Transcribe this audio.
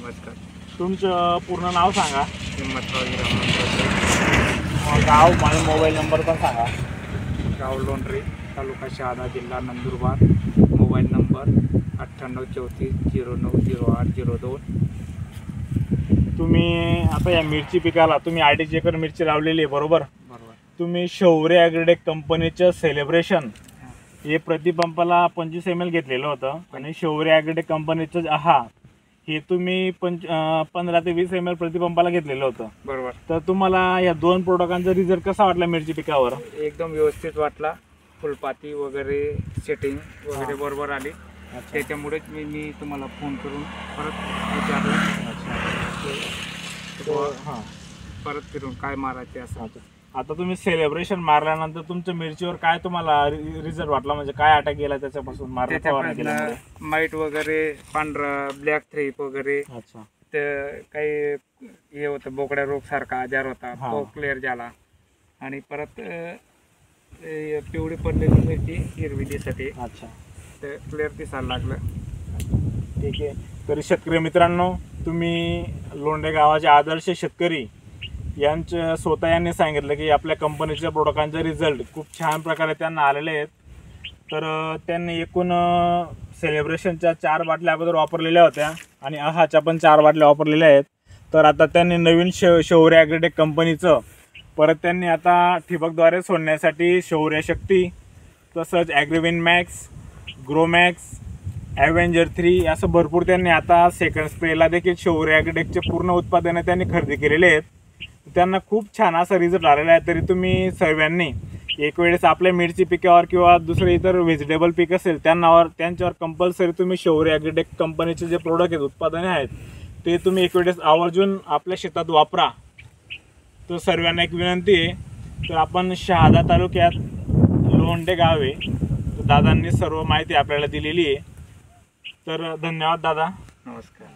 नमस्कार. तुमचं पूर्ण नाव सांगा. हिम्मतराव हिरामन. गाव आणि मोबाईल नंबर पण सांगा. गाव लोंढरे, तालुका शहादा, जिल्हा नंदुरबार. Mobile number 9834090802. तुम्ही आता या मिरची पिकाला तुम्ही 2.5 एकर मिरची लावलेली आहे बरोबर. बरोबर. तुम्ही शौर्य ॲग्रोटेक कंपनीचं सेलिब्रेशन हे प्रतिपंपाला 25 ml घेतलेलं होतं आणि शौर्य ॲग्रोटेक कंपनीचं हे तुम्ही 15 ते 20 ml प्रतिपंपाला घेतलेलं होतं बरोबर. तर तुम्हाला या दोन प्रोडक्टांचा रिझल्ट कसा वाटला मिरची पिकावर? एकदम व्यवस्थित वाटला. फुलपाती वगैरे सेटिंग वगैरे बरोबर आली. त्याच्यामुळेच मी तुम्हाला फोन करून परत विचारलं. परत फिरून काय मारायचे असं. आता तुम्ही सेलिब्रेशन मारल्यानंतर तुमच्या मिरचीवर काय तुम्हाला रिझल्ट वाटला, म्हणजे काय अटॅक गेला त्याच्यापासून मारल्यानंतर? माईट वगैरे, पांढरा ब्लॅक थ्रीप वगैरे. अच्छा. तर काही हे होतं, बोकड्या रोग सारखा आजार होता तो क्लिअर झाला. आणि परत पिवळी पडलेली मिरची हिरवी दिसते. अच्छा. तर क्लिअर दिसायला लागलं. ठीक आहे. तरी शेतकरी मित्रांनो, तुम्ही लोंढे गावाचे आदर्श शेतकरी यांच्या स्वतः यांनी सांगितलं की आपल्या कंपनीच्या प्रोडक्टांचे रिझल्ट खूप छान प्रकारे त्यांना आलेले आहेत. तर त्यांनी एकूण सेलिब्रेशनच्या 4 बाटल्या अगोदर वापरलेल्या होत्या आणि आहाच्या पण 4 बाटल्या वापरलेल्या आहेत. तर आता त्यांनी नवीन शौर्य ॲग्रोटेक कंपनीचं परत त्यांनी आता ठिबकद्वारे सोडण्यासाठी शौर्य शक्ती, तसंच ॲग्रीविन मॅक्स, ग्रोमॅक्स, ॲव्हेंजर 3 असं भरपूर त्यांनी आता सेकंड स्प्रेला देखील शौर्य ॲग्रोटेकचे पूर्ण उत्पादने त्यांनी खरेदी केलेले आहेत. त्यांना खूप छान असा रिझल्ट आलेला आहे. तरी तुम्ही सर्वांनी एक वेळेस आपल्या मिरची पिकावर किंवा दुसरे इतर व्हेजिटेबल पीक असेल त्यांच्यावर कंपल्सरी तुम्ही शौर्य ॲग्रोटेक कंपनीचे जे प्रोडक्ट आहेत, उत्पादने आहेत, ते तुम्ही एक वेळेस आवर्जून आपल्या शेतात वापरा. तर सर्वांना एक विनंती आहे. तर आपण शहादा तालुक्यात लोंढे गाव आहे. तर दादांनी सर्व माहिती आपल्याला दिलेली आहे. तर धन्यवाद दादा. नमस्कार.